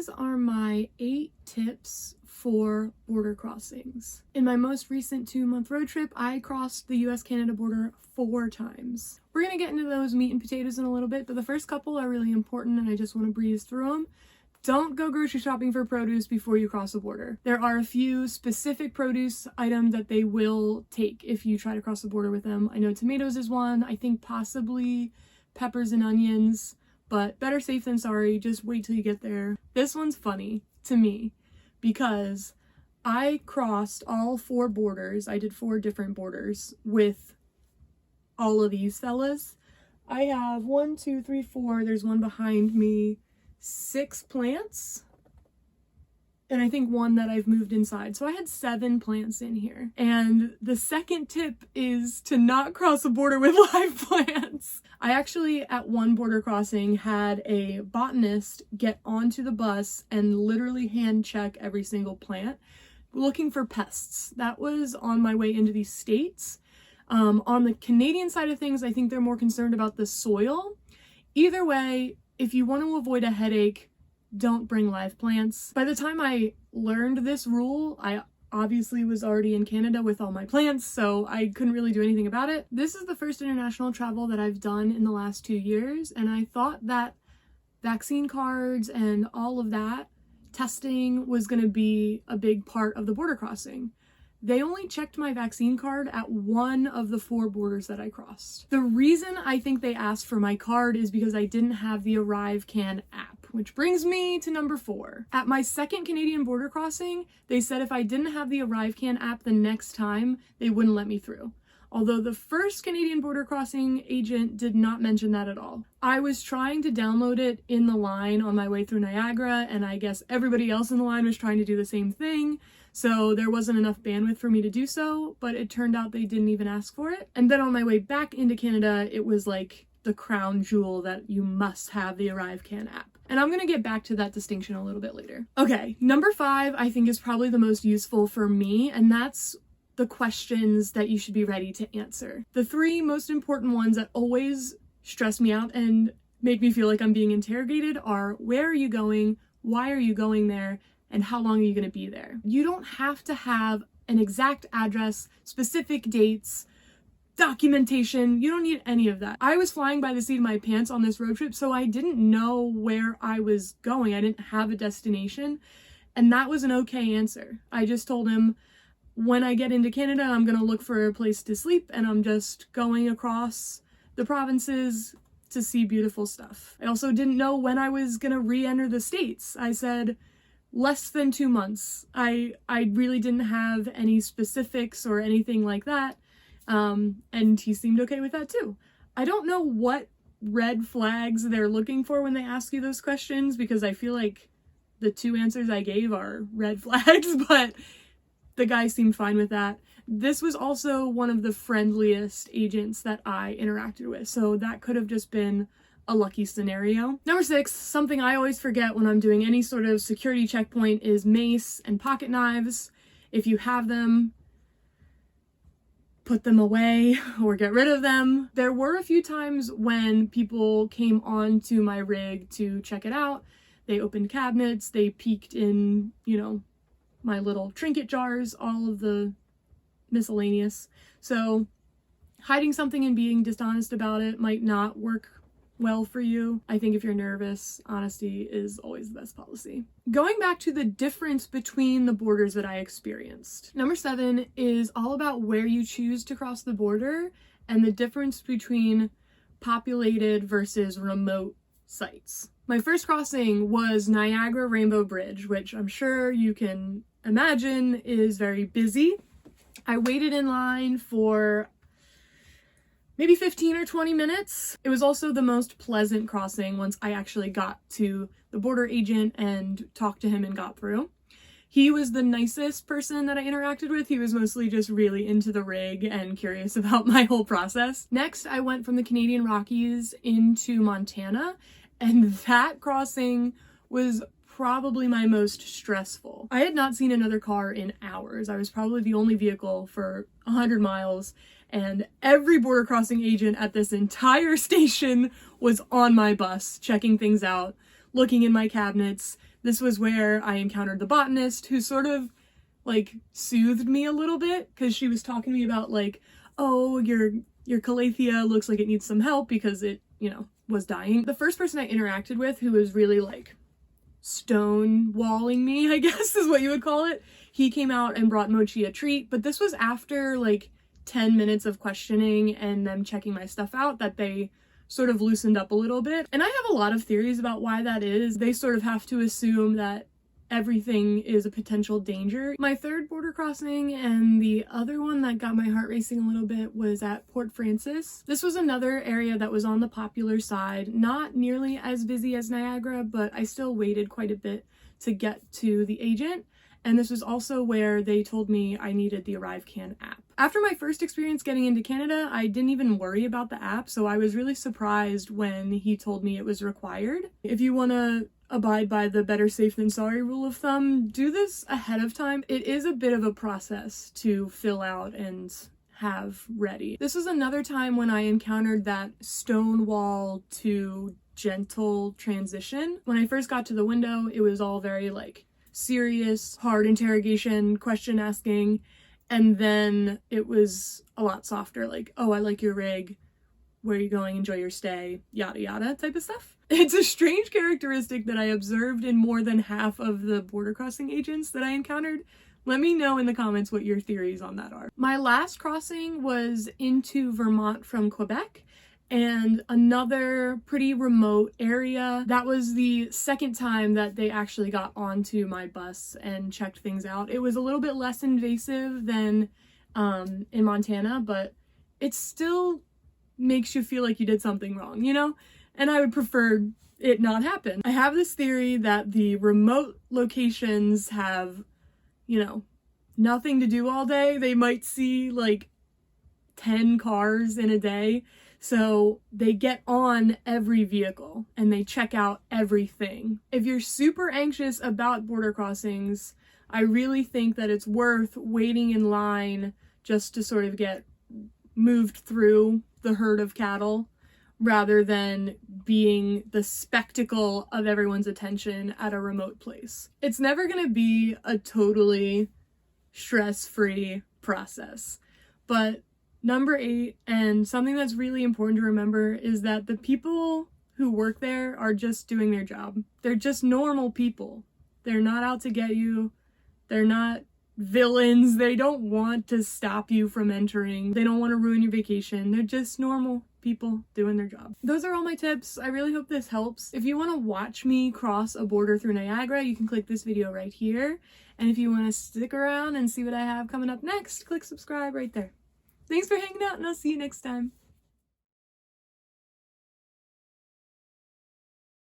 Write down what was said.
these are my 8 tips for border crossings. In my most recent 2-month road trip, I crossed the US-Canada border 4 times. We're gonna get into those meat and potatoes in a little bit, but the first couple are really important and I just want to breeze through them. Don't go grocery shopping for produce before you cross the border. There are a few specific produce items that they will take if you try to cross the border with them. I know tomatoes is one, I think possibly peppers and onions, but better safe than sorry, just wait till you get there. This one's funny to me because I crossed all 4 borders. I did 4 different borders with all of these fellas. I have 1, 2, 3, 4, there's one behind me, 6 plants, and I think 1 that I've moved inside. So I had 7 plants in here. And the second tip is to not cross a border with live plants. I actually, at one border crossing, had a botanist get onto the bus and literally hand check every single plant, looking for pests. That was on my way into these states. On the Canadian side of things, I think they're more concerned about the soil. Either way, if you want to avoid a headache, don't bring live plants. By the time I learned this rule, I obviously was already in Canada with all my plants, so I couldn't really do anything about it. This is the first international travel that I've done in the last 2 years, and I thought that vaccine cards and all of that testing was going to be a big part of the border crossing. They only checked my vaccine card at 1 of the 4 borders that I crossed. The reason I think they asked for my card is because I didn't have the ArriveCan app, which brings me to number 4. At my second Canadian border crossing, they said if I didn't have the ArriveCan app the next time, they wouldn't let me through. Although the first Canadian border crossing agent did not mention that at all. I was trying to download it in the line on my way through Niagara, and I guess everybody else in the line was trying to do the same thing. So there wasn't enough bandwidth for me to do so, but it turned out they didn't even ask for it. And then on my way back into Canada, it was like the crown jewel that you must have the ArriveCan app. And I'm gonna get back to that distinction a little bit later. Okay, number 5 I think is probably the most useful for me, and that's the questions that you should be ready to answer. The 3 most important ones that always stress me out and make me feel like I'm being interrogated are: where are you going? Why are you going there? And how long are you going to be there? You don't have to have an exact address, specific dates, documentation. You don't need any of that. I was flying by the seat of my pants on this road trip, so I didn't know where I was going. I didn't have a destination, and that was an okay answer. I just told him, when I get into Canada, I'm going to look for a place to sleep, and I'm just going across the provinces to see beautiful stuff. I also didn't know when I was going to re-enter the States. I said less than 2 months. I really didn't have any specifics or anything like that, and he seemed okay with that too. I don't know what red flags they're looking for when they ask you those questions, because I feel like the 2 answers I gave are red flags, but the guy seemed fine with that. This was also one of the friendliest agents that I interacted with, so that could have just been a lucky scenario. Number 6, something I always forget when I'm doing any sort of security checkpoint, is mace and pocket knives. If you have them, put them away or get rid of them. There were a few times when people came onto my rig to check it out. They opened cabinets, they peeked in, my little trinket jars, all of the miscellaneous. So hiding something and being dishonest about it might not work well for you. I think if you're nervous, honesty is always the best policy. Going back to the difference between the borders that I experienced. Number 7 is all about where you choose to cross the border and the difference between populated versus remote sites. My first crossing was Niagara Rainbow Bridge, which I'm sure you can imagine is very busy. I waited in line for maybe 15 or 20 minutes. It was also the most pleasant crossing once I actually got to the border agent and talked to him and got through. He was the nicest person that I interacted with. He was mostly just really into the rig and curious about my whole process. Next, I went from the Canadian Rockies into Montana, and that crossing was probably my most stressful. I had not seen another car in hours. I was probably the only vehicle for 100 miles, and every border crossing agent at this entire station was on my bus, checking things out, looking in my cabinets. This was where I encountered the botanist, who sort of like soothed me a little bit, because she was talking to me about like, oh, your calathea looks like it needs some help because it, you know, was dying. The first person I interacted with who was really like stonewalling me, I guess is what you would call it, he came out and brought Mochi a treat, but this was after like 10 minutes of questioning and them checking my stuff out that they sort of loosened up a little bit. And I have a lot of theories about why that is. They sort of have to assume that everything is a potential danger. My third border crossing, and the other one that got my heart racing a little bit, was at Port Francis. This was another area that was on the popular side, not nearly as busy as Niagara, but I still waited quite a bit to get to the agent. And this was also where they told me I needed the ArriveCan app. After my first experience getting into Canada, I didn't even worry about the app, so I was really surprised when he told me it was required. If you want to abide by the better safe than sorry rule of thumb, do this ahead of time. It is a bit of a process to fill out and have ready. This was another time when I encountered that stonewall to gentle transition. When I first got to the window, it was all very like serious, hard interrogation, question asking, and then it was a lot softer, like, oh, I like your rig, where are you going, enjoy your stay, yada yada type of stuff. It's a strange characteristic that I observed in more than half of the border crossing agents that I encountered. Let me know in the comments what your theories on that are. My last crossing was into Vermont from Quebec, and another pretty remote area. That was the second time that they actually got onto my bus and checked things out. It was a little bit less invasive than in Montana, but it still makes you feel like you did something wrong, you know? And I would prefer it not happen. I have this theory that the remote locations have, you know, nothing to do all day. They might see like 10 cars in a day. So they get on every vehicle and they check out everything. If you're super anxious about border crossings, I really think that it's worth waiting in line just to sort of get moved through the herd of cattle, rather than being the spectacle of everyone's attention at a remote place. It's never gonna be a totally stress-free process, but number 8, and something that's really important to remember, is that the people who work there are just doing their job. They're just normal people. They're not out to get you. They're not villains. They don't want to stop you from entering. They don't want to ruin your vacation. They're just normal people doing their job. Those are all my tips. I really hope this helps. If you want to watch me cross a border through Niagara, you can click this video right here. And if you want to stick around and see what I have coming up next, click subscribe right there. Thanks for hanging out, and I'll see you next time.